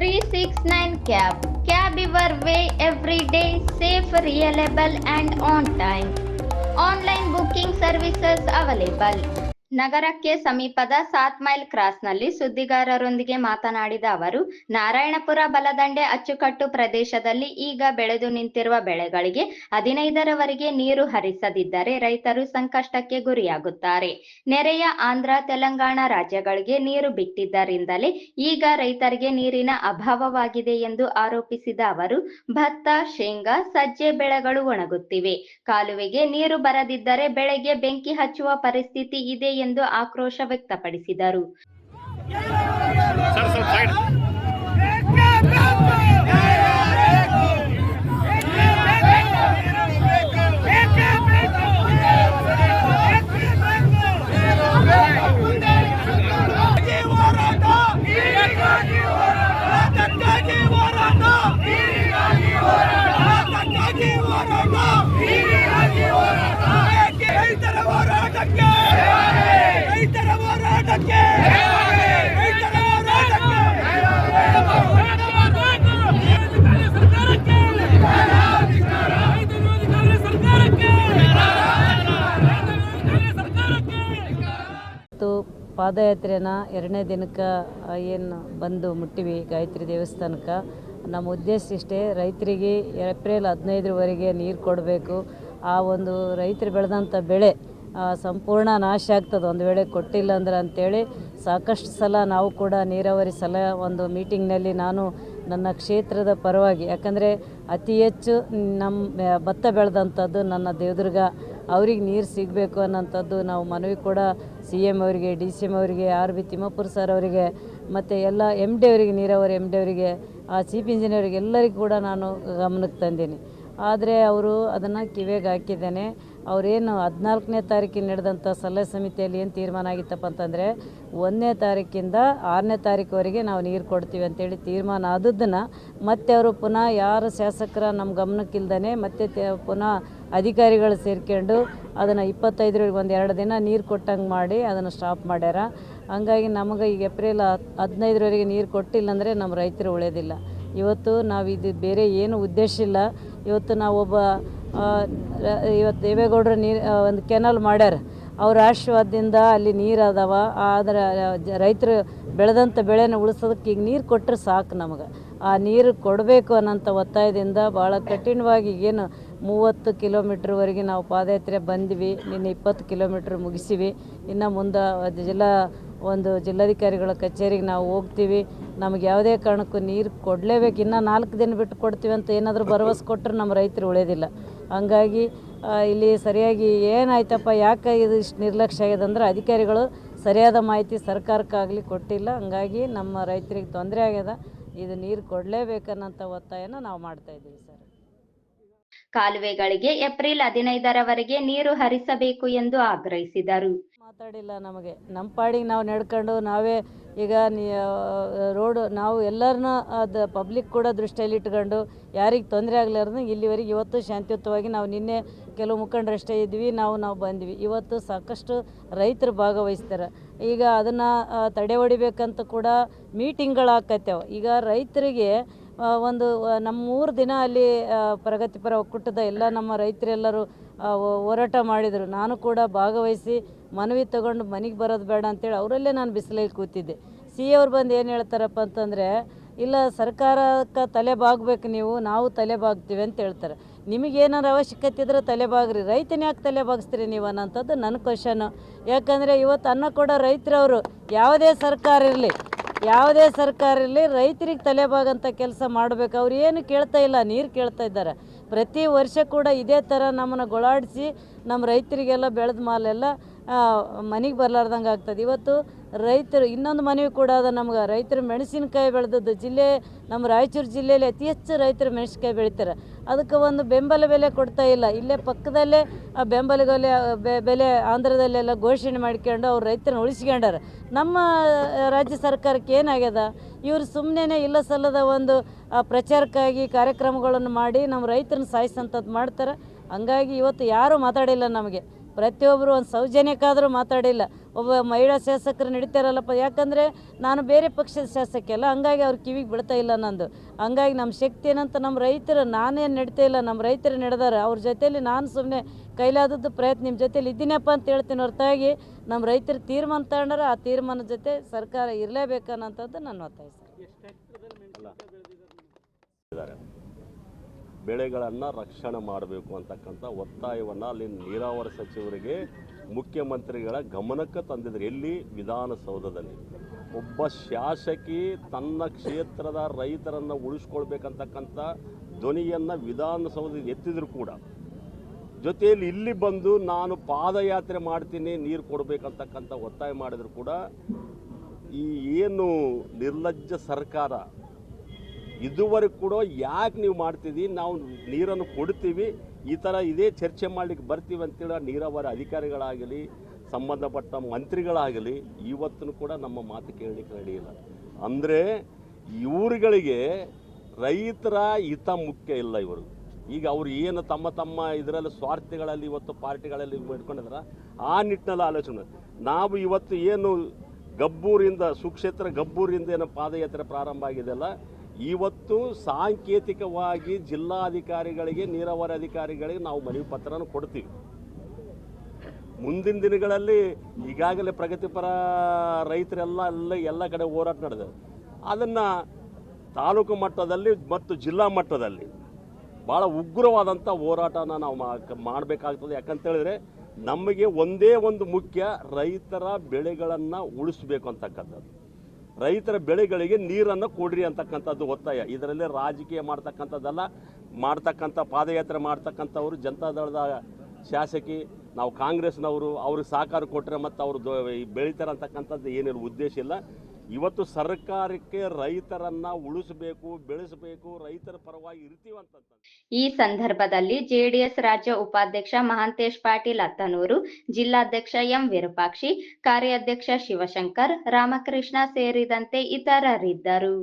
369 Cab. Cab your way every day, safe, reliable and on time. Online booking services available. ನಗರಕ್ಕೆ ಸಮೀಪದ 7 mile ಕ್ರಾಸ್ನಲ್ಲಿ ಸುದ್ದಿಗಾರರೊಂದಿಗೆ ಮಾತನಾಡಿದ ಅವರು, ನಾರಾಯಣಪುರ ಬಲದಂಡೆ ಅಚ್ಚುಕಟ್ಟು ಪ್ರದೇಶದಲ್ಲಿ ಈಗ ಬೆಳೆದು ನಿಂತಿರುವ ಬೆಳೆಗಳಿಗೆ 15ರವರೆಗೆ ನೀರು ಹರಿಸದಿದ್ದರೆ ರೈತರು ಸಂಕಷ್ಟಕ್ಕೆ ಗುರಿಯಾಗುತ್ತಾರೆ. ನೆರೆಯ ಆಂಧ್ರ, ತೆಲಂಗಾಣ ರಾಜ್ಯಗಳಿಗೆ ನೀರು ಬಿಟ್ಟಿದ್ದರಿಂದಲೇ ಈಗ ರೈತರಿಗೆ ನೀರಿನ ಅಭಾವವಾಗಿದೆ ಎಂದು ಆರೋಪಿಸಿದ ಅವರು, ಭತ್ತ, ಶೇಂಗಾ, ಸಜ್ಜೆ ಬೆಳೆಗಳು ಒಣಗುತ್ತಿವೆ. ಕಾಲುವೆಗೆ ನೀರು ಬರದಿದ್ದರೆ ಬೆಳೆಗೆ ಬೆಂಕಿ ಹಚ್ಚುವ ಪರಿಸ್ಥಿತಿ ಇದೆ ಎಂದು ಆಕ್ರೋಶ ವ್ಯಕ್ತಪಡಿಸಿದರು. ಪಾದಯಾತ್ರೆನ 2ನೇ ದಿನಕ್ಕೆ ಏನು ಬಂದು ಮುಟ್ಟಿವಿ ಗಾಯತ್ರಿ ದೇವಸ್ಥಾನಕ್ಕೆ. ನಮ್ಮ ಉದ್ದೇಶ ಇಷ್ಟೇ, ರೈತರಿಗೆ ಏಪ್ರಿಲ್ 15ರವರೆಗೆ ನೀರು ಕೊಡಬೇಕು. ಆ ಒಂದು ರೈತರು ಬೆಳೆದಂಥ ಬೆಳೆ ಸಂಪೂರ್ಣ ನಾಶ ಆಗ್ತದೆ ಒಂದು ವೇಳೆ ಕೊಟ್ಟಿಲ್ಲ ಅಂದ್ರೆ ಅಂಥೇಳಿ ಸಾಕಷ್ಟು ಸಲ ನಾವು ಕೂಡ ನೀರಾವರಿ ಒಂದು ಮೀಟಿಂಗ್ನಲ್ಲಿ ನಾನು ನನ್ನ ಕ್ಷೇತ್ರದ ಪರವಾಗಿ, ಯಾಕಂದರೆ ಅತಿ ಹೆಚ್ಚು ನಮ್ಮ ಭತ್ತ ಬೆಳೆದಂಥದ್ದು ನನ್ನ ದೇವದುರ್ಗ, ಅವ್ರಿಗೆ ನೀರು ಸಿಗಬೇಕು ಅನ್ನೋಂಥದ್ದು ನಾವು ಮನವಿ ಕೂಡ CM ಅವರಿಗೆ, DCM ಅವರಿಗೆ, RB ತಿಮ್ಮಾಪುರ ಸರ್ ಅವರಿಗೆ, ಮತ್ತು ಎಲ್ಲ MD ಅವರಿಗೆ, ನೀರಾವರಿ MD ಅವರಿಗೆ, ಚೀಫ್ ಇಂಜಿನಿಯರಿಗೆ ಎಲ್ಲರಿಗೂ ಕೂಡ ನಾನು ಗಮನಕ್ಕೆ ತಂದೀನಿ. ಆದರೆ ಅವರು ಅದನ್ನು ಕಿವಿಗೆ ಹಾಕಿದ್ದೇನೆ. ಅವರೇನು 14ನೇ ತಾರೀಕಿಗೆ ನಡೆದಂಥ ಸಲಹೆ ಸಮಿತಿಯಲ್ಲಿ ಏನು ತೀರ್ಮಾನ ಆಗಿತ್ತಪ್ಪ ಅಂತಂದರೆ 1ನೇ ತಾರೀಕಿಂದ 6ನೇ ತಾರೀಕುವರೆಗೆ ನಾವು ನೀರು ಕೊಡ್ತೀವಿ ಅಂತೇಳಿ ತೀರ್ಮಾನ ಆದದ್ದನ್ನು ಮತ್ತೆ ಅವರು ಪುನಃ ಯಾರು ಶಾಸಕರ ನಮ್ಮ ಗಮನಕ್ಕಿಲ್ದೇ ಮತ್ತೆ ಪುನಃ ಅಧಿಕಾರಿಗಳು ಸೇರ್ಕೊಂಡು ಅದನ್ನು 25ರವರೆಗೆ 1-2 ದಿನ ನೀರು ಕೊಟ್ಟಂಗೆ ಮಾಡಿ ಅದನ್ನು ಸ್ಟಾಪ್ ಮಾಡ್ಯಾರ. ಹಂಗಾಗಿ ನಮಗೆ ಈಗ ಏಪ್ರಿಲ್ 15ರವರೆಗೆ ನೀರು ಕೊಟ್ಟಿಲ್ಲ ಅಂದರೆ ನಮ್ಮ ರೈತರು ಉಳಿಯೋದಿಲ್ಲ. ಇವತ್ತು ನಾವು ಇದು ಬೇರೆ ಏನು ಉದ್ದೇಶ ಇಲ್ಲ. ಇವತ್ತು ನಾವೊಬ್ಬ ಇವತ್ತು ದೇವೇಗೌಡರು ಒಂದು ಕೆನಲ್ ಮಾಡ್ಯಾರ, ಅವ್ರ ಆಶೀರ್ವಾದದಿಂದ ಅಲ್ಲಿ ನೀರು ಅದಾವ. ಆದರೆ ರೈತರು ಬೆಳೆದಂಥ ಬೆಳೆನ ಉಳಿಸೋದಕ್ಕೆ ಈಗ ನೀರು ಕೊಟ್ಟರೆ ಸಾಕು. ನಮಗೆ ಆ ನೀರು ಕೊಡಬೇಕು ಅನ್ನೋಂಥ ಒತ್ತಾಯದಿಂದ ಭಾಳ ಕಠಿಣವಾಗಿ ಏನು 30 ಕಿಲೋಮೀಟ್ರ್ವರೆಗೆ ನಾವು ಪಾದಯಾತ್ರೆ ಬಂದ್ವಿ. ನಿನ್ನೆ 20 ಕಿಲೋಮೀಟ್ರ್ ಮುಗಿಸಿವಿ. ಇನ್ನು ಮುಂದೆ ಜಿಲ್ಲಾಧಿಕಾರಿಗಳ ಕಚೇರಿಗೆ ನಾವು ಹೋಗ್ತೀವಿ. ನಮಗೆ ಯಾವುದೇ ಕಾರಣಕ್ಕೂ ನೀರು ಕೊಡಲೇಬೇಕು. ಇನ್ನು 4 ದಿನ ಬಿಟ್ಟು ಕೊಡ್ತೀವಿ ಅಂತ ಏನಾದರೂ ಭರವಸೆ ಕೊಟ್ಟರೆ ನಮ್ಮ ರೈತರು ಉಳಿಯೋದಿಲ್ಲ. ಹಂಗಾಗಿ ಇಲ್ಲಿ ಸರಿಯಾಗಿ ಏನಾಯ್ತಪ್ಪ, ಯಾಕೆ ಇದು ಇಷ್ಟು ನಿರ್ಲಕ್ಷ್ಯ ಆಗಿದೆ ಅಂದ್ರೆ ಅಧಿಕಾರಿಗಳು ಸರಿಯಾದ ಮಾಹಿತಿ ಸರ್ಕಾರಕ್ಕಾಗಲಿ ಕೊಟ್ಟಿಲ್ಲ. ಹಂಗಾಗಿ ನಮ್ಮ ರೈತರಿಗೆ ತೊಂದರೆ ಆಗ್ಯದ. ಇದು ನೀರು ಕೊಡಲೇಬೇಕನ್ನೋಂಥ ಒತ್ತಾಯನ ನಾವು ಮಾಡ್ತಾಯಿದ್ದೀವಿ ಸರ್. ಕಾಲುವೆಗಳಿಗೆ ಏಪ್ರಿಲ್ 15ರವರೆಗೆ ನೀರು ಹರಿಸಬೇಕು ಎಂದು ಆಗ್ರಹಿಸಿದರು. ಮಾತಾಡಿಲ್ಲ. ನಮಗೆ ನಮ್ಮ ಪಾಡಿಗೆ ನಾವು ನಡ್ಕೊಂಡು ನಾವೇ ಈಗ ರೋಡು ನಾವು ಎಲ್ಲರನ್ನ ಅದು ಪಬ್ಲಿಕ್ ಕೂಡ ದೃಷ್ಟಿಯಲ್ಲಿ ಇಟ್ಕೊಂಡು ಯಾರಿಗೆ ತೊಂದರೆ ಆಗಲಾರ್ದು ಇಲ್ಲಿವರೆಗೆ ಇವತ್ತು ಶಾಂತಿಯುತವಾಗಿ ನಾವು ನಿನ್ನೆ ಕೆಲವು ಮುಖಂಡರಷ್ಟೇ ಇದ್ವಿ, ನಾವು ಬಂದ್ವಿ. ಇವತ್ತು ಸಾಕಷ್ಟು ರೈತರು ಭಾಗವಹಿಸ್ತಾರೆ. ಈಗ ಅದನ್ನು ತಡೆ ಹೊಡಿಬೇಕಂತ ಕೂಡ ಮೀಟಿಂಗ್ಗಳಾಕತ್ತೇವೆ. ಈಗ ರೈತರಿಗೆ ನಮ್ಮ 3 ದಿನ ಅಲ್ಲಿ ಪ್ರಗತಿಪರ ಒಕ್ಕೂಟದ ಎಲ್ಲ ನಮ್ಮ ರೈತರೆಲ್ಲರೂ ಹೋರಾಟ ಮಾಡಿದರು. ನಾನು ಕೂಡ ಭಾಗವಹಿಸಿ ಮನವಿ ತಗೊಂಡು ಮನೆಗೆ ಬರೋದು ಬೇಡ ಅಂತೇಳಿ ಅವರಲ್ಲೇ ನಾನು ಬಿಸಿಲಲ್ಲಿ ಕೂತಿದ್ದೆ. CA ಅವ್ರು ಬಂದು ಏನು ಹೇಳ್ತಾರಪ್ಪ ಅಂತಂದರೆ, ಇಲ್ಲ ಸರ್ಕಾರಕ್ಕೆ ತಲೆ ಬಾಗಬೇಕು ನೀವು, ನಾವು ತಲೆ ಬಾಗ್ತೀವಿ ಅಂತ ಹೇಳ್ತಾರೆ. ನಿಮಗೇನಾರು ಅವಶ್ಯಕತೆ ಇದ್ರೆ ತಲೆ ಬಾಗ್ರಿ, ರೈತನ ಯಾಕೆ ತಲೆ ಬಾಗಿಸ್ತೀರಿ ನೀವು ಅನ್ನೋಂಥದ್ದು ನನ್ನ ಕ್ವಶನ್ನು. ಯಾಕಂದರೆ ಇವತ್ತು ಅನ್ನ ಕೊಡೋ ರೈತರವರು ಯಾವುದೇ ಸರ್ಕಾರ ಇರಲಿ ರೈತರಿಗೆ ತಲೆಬಾಗಂಥ ಕೆಲಸ ಮಾಡಬೇಕು. ಅವ್ರು ಏನು ಕೇಳ್ತಾ ಇಲ್ಲ, ನೀರು ಕೇಳ್ತಾ ಇದ್ದಾರೆ. ಪ್ರತಿ ವರ್ಷ ಕೂಡ ಇದೇ ಥರ ನಮ್ಮನ್ನು ಗೊಳಾಡಿಸಿ ನಮ್ಮ ರೈತರಿಗೆಲ್ಲ ಬೆಳೆದ ಮಾಲೆಲ್ಲ ಮನೆಗೆ ಬರಲಾರ್ದಂಗೆ ಆಗ್ತದೆ. ಇವತ್ತು ರೈತರು ಇನ್ನೊಂದು ಮನವಿ ಕೂಡ ಅದ ನಮ್ಗೆ. ರೈತರು ಮೆಣಸಿನಕಾಯಿ ಬೆಳೆದದ್ದು ನಮ್ಮ ರಾಯಚೂರು ಜಿಲ್ಲೆಯಲ್ಲಿ ಅತಿ ಹೆಚ್ಚು ರೈತರು ಮೆಣಸಿನಕಾಯಿ ಬೆಳಿತಾರೆ. ಅದಕ್ಕೆ ಒಂದು ಬೆಂಬಲ ಬೆಲೆ ಕೊಡ್ತಾ ಇಲ್ಲ. ಇಲ್ಲೇ ಪಕ್ಕದಲ್ಲೇ ಆ ಬೆಂಬಲ ಬೆಲೆ ಆಂಧ್ರದಲ್ಲೆಲ್ಲ ಘೋಷಣೆ ಮಾಡ್ಕೊಂಡು ಅವ್ರು ರೈತರನ್ನ ಉಳಿಸ್ಕೊಂಡಾರೆ. ನಮ್ಮ ರಾಜ್ಯ ಸರ್ಕಾರಕ್ಕೆ ಏನಾಗ್ಯದ, ಇವರು ಸುಮ್ಮನೆ ಇಲ್ಲ ಸಲ್ಲದ ಒಂದು ಪ್ರಚಾರಕ್ಕಾಗಿ ಕಾರ್ಯಕ್ರಮಗಳನ್ನು ಮಾಡಿ ನಮ್ಮ ರೈತರನ್ನ ಸಾಯಿಸೋಂಥದ್ದು ಮಾಡ್ತಾರೆ. ಹಂಗಾಗಿ ಇವತ್ತು ಯಾರೂ ಮಾತಾಡಿಲ್ಲ. ನಮಗೆ ಪ್ರತಿಯೊಬ್ಬರು ಒಂದು ಸೌಜನ್ಯಕ್ಕಾದರೂ ಮಾತಾಡಿಲ್ಲ. ಒಬ್ಬ ಮಹಿಳಾ ಶಾಸಕರು ನಡೀತಾರಲ್ಲಪ್ಪ, ಯಾಕಂದರೆ ನಾನು ಬೇರೆ ಪಕ್ಷದ ಶಾಸಕಿ ಅಲ್ಲ, ಹಂಗಾಗಿ ಅವ್ರ ಕಿವಿಗೆ ಬಿಡ್ತಾ ಇಲ್ಲ ನಂದು. ಹಂಗಾಗಿ ನಮ್ಮ ಶಕ್ತಿ ಏನಂತ ನಮ್ಮ ರೈತರು, ನಾನೇನು ನಡೀತಾ ಇಲ್ಲ, ನಮ್ಮ ರೈತರು ನಡೆದಾರೆ. ಅವ್ರ ಜೊತೇಲಿ ನಾನು ಸುಮ್ಮನೆ ಕೈಲಾದದ್ದು ಪ್ರಯತ್ನ ನಿಮ್ಮ ಜೊತೇಲಿ ಇದ್ದೀನಪ್ಪ ಅಂತ ಹೇಳ್ತೀನಿ ಹೊರತಾಗಿ ನಮ್ಮ ರೈತರು ತೀರ್ಮಾನ ತಗೊಂಡ್ರೆ ಆ ತೀರ್ಮಾನದ ಜೊತೆ ಸರ್ಕಾರ ಇರಲೇಬೇಕನ್ನೋಂಥದ್ದು ನನ್ನ ಒತ್ತಾಯ ಸರ್. ಬೆಳೆಗಳನ್ನು ರಕ್ಷಣೆ ಮಾಡಬೇಕು ಅಂತಕ್ಕಂಥ ಒತ್ತಾಯವನ್ನು ಅಲ್ಲಿ ನೀರಾವರಿ ಸಚಿವರಿಗೆ ಮುಖ್ಯಮಂತ್ರಿಗಳ ಗಮನಕ್ಕೆ ತಂದಿದ್ರು. ಎಲ್ಲಿ? ವಿಧಾನಸೌಧದಲ್ಲಿ. ಒಬ್ಬ ಶಾಸಕಿ ತನ್ನ ಕ್ಷೇತ್ರದ ರೈತರನ್ನು ಉಳಿಸ್ಕೊಳ್ಬೇಕಂತಕ್ಕಂಥ ಧ್ವನಿಯನ್ನು ವಿಧಾನಸೌಧದಲ್ಲಿ ಎತ್ತಿದ್ರು ಕೂಡ, ಜೊತೆಯಲ್ಲಿ ಇಲ್ಲಿ ಬಂದು ನಾನು ಪಾದಯಾತ್ರೆ ಮಾಡ್ತೀನಿ, ನೀರು ಕೊಡಬೇಕಂತಕ್ಕಂಥ ಒತ್ತಾಯ ಮಾಡಿದ್ರು ಕೂಡ ಈ ಏನು ನಿರ್ಲಜ್ಜ ಸರ್ಕಾರ ಇದುವರೆಗೂ ಕೂಡ ಯಾಕೆ ನೀವು ಮಾಡ್ತಿದ್ದೀವಿ, ನಾವು ನೀರನ್ನು ಕೊಡ್ತೀವಿ, ಈ ಥರ ಇದೇ ಚರ್ಚೆ ಮಾಡಲಿಕ್ಕೆ ಬರ್ತೀವಿ ಅಂತೇಳಿ ನೀರಾವರಿ ಅಧಿಕಾರಿಗಳಾಗಲಿ ಸಂಬಂಧಪಟ್ಟ ಮಂತ್ರಿಗಳಾಗಲಿ ಇವತ್ತೂ ಕೂಡ ನಮ್ಮ ಮಾತು ಕೇಳಲಿಕ್ಕೆ ರೆಡಿ ಇಲ್ಲ. ಅಂದರೆ ಇವ್ರುಗಳಿಗೆ ರೈತರ ಹಿತ ಮುಖ್ಯ ಇಲ್ಲ. ಇವರು ಈಗ ಅವ್ರು ಏನು ತಮ್ಮ ಇದರಲ್ಲಿ ಸ್ವಾರ್ಥಗಳಲ್ಲಿ ಇವತ್ತು ಪಾರ್ಟಿಗಳಲ್ಲಿ ಇಟ್ಕೊಂಡಿದ್ದಾರೆ, ಆ ನಿಟ್ಟಿನಲ್ಲಿ ಆಲೋಚನೆ. ನಾವು ಇವತ್ತು ಏನು ಗಬ್ಬೂರಿಂದ ಸುಕ್ಷೇತ್ರ ಗಬ್ಬೂರಿಂದ ಏನೋ ಪಾದಯಾತ್ರೆ ಪ್ರಾರಂಭ ಆಗಿದೆಯಲ್ಲ, ಇವತ್ತು ಸಾಂಕೇತಿಕವಾಗಿ ಜಿಲ್ಲಾಧಿಕಾರಿಗಳಿಗೆ ನೀರಾವರಿ ಅಧಿಕಾರಿಗಳಿಗೆ ನಾವು ಮನವಿ ಪತ್ರನ ಕೊಡ್ತೀವಿ. ಮುಂದಿನ ದಿನಗಳಲ್ಲಿ ಈಗಾಗಲೇ ಪ್ರಗತಿಪರ ರೈತರೆಲ್ಲ ಎಲ್ಲ ಕಡೆ ಹೋರಾಟ ನಡೆದಿದೆ. ಅದನ್ನು ತಾಲೂಕು ಮಟ್ಟದಲ್ಲಿ ಮತ್ತು ಜಿಲ್ಲಾ ಮಟ್ಟದಲ್ಲಿ ಭಾಳ ಉಗ್ರವಾದಂಥ ಹೋರಾಟನ ನಾವು ಮಾಡಬೇಕಾಗ್ತದೆ. ಯಾಕಂತೇಳಿದ್ರೆ ನಮಗೆ ಒಂದೇ ಒಂದು ಮುಖ್ಯ, ರೈತರ ಬೆಳೆಗಳನ್ನು ಉಳಿಸ್ಬೇಕು ಅಂತಕ್ಕಂಥದ್ದು. ರೈತರ ಬೆಳೆಗಳಿಗೆ ನೀರನ್ನು ಕೊಡ್ರಿ ಅಂತಕ್ಕಂಥದ್ದು ಒತ್ತಾಯ. ಇದರಲ್ಲಿ ರಾಜಕೀಯ ಮಾಡ್ತಕ್ಕಂಥದ್ದಲ್ಲ. ಪಾದಯಾತ್ರೆ ಮಾಡ್ತಕ್ಕಂಥವ್ರು ಜನತಾದಳದ ಶಾಸಕಿ, ನಾವು ಕಾಂಗ್ರೆಸ್ನವರು, ಅವ್ರಿಗೆ ಸಹಕಾರ ಕೊಟ್ಟರೆ ಮತ್ತು ಅವರು ಬೆಳೀತಾರೆ ಅಂತಕ್ಕಂಥದ್ದು ಏನಿಲ್ಲ, ಉದ್ದೇಶ ಇಲ್ಲ. ಇವತ್ತು ಸರ್ಕಾರಕ್ಕೆ ರೈತರನ್ನ ಉಳಿಸಬೇಕು, ಬೆಳೆಸಬೇಕು, ರೈತರ ಪರವಾಗಿ ಇರ್ತೀವಂತ. ಈ ಸಂದರ್ಭದಲ್ಲಿ ಜೆಡಿಎಸ್ ರಾಜ್ಯ ಉಪಾಧ್ಯಕ್ಷ ಮಹಾಂತೇಶ್ ಪಾಟೀಲ್ ಅತ್ತನೂರು, ಜಿಲ್ಲಾಧ್ಯಕ್ಷ ಎಂ ವಿರೂಪಾಕ್ಷಿ, ಕಾರ್ಯಾಧ್ಯಕ್ಷ ಶಿವಶಂಕರ್, ರಾಮಕೃಷ್ಣ ಸೇರಿದಂತೆ ಇತರರಿದ್ದರು.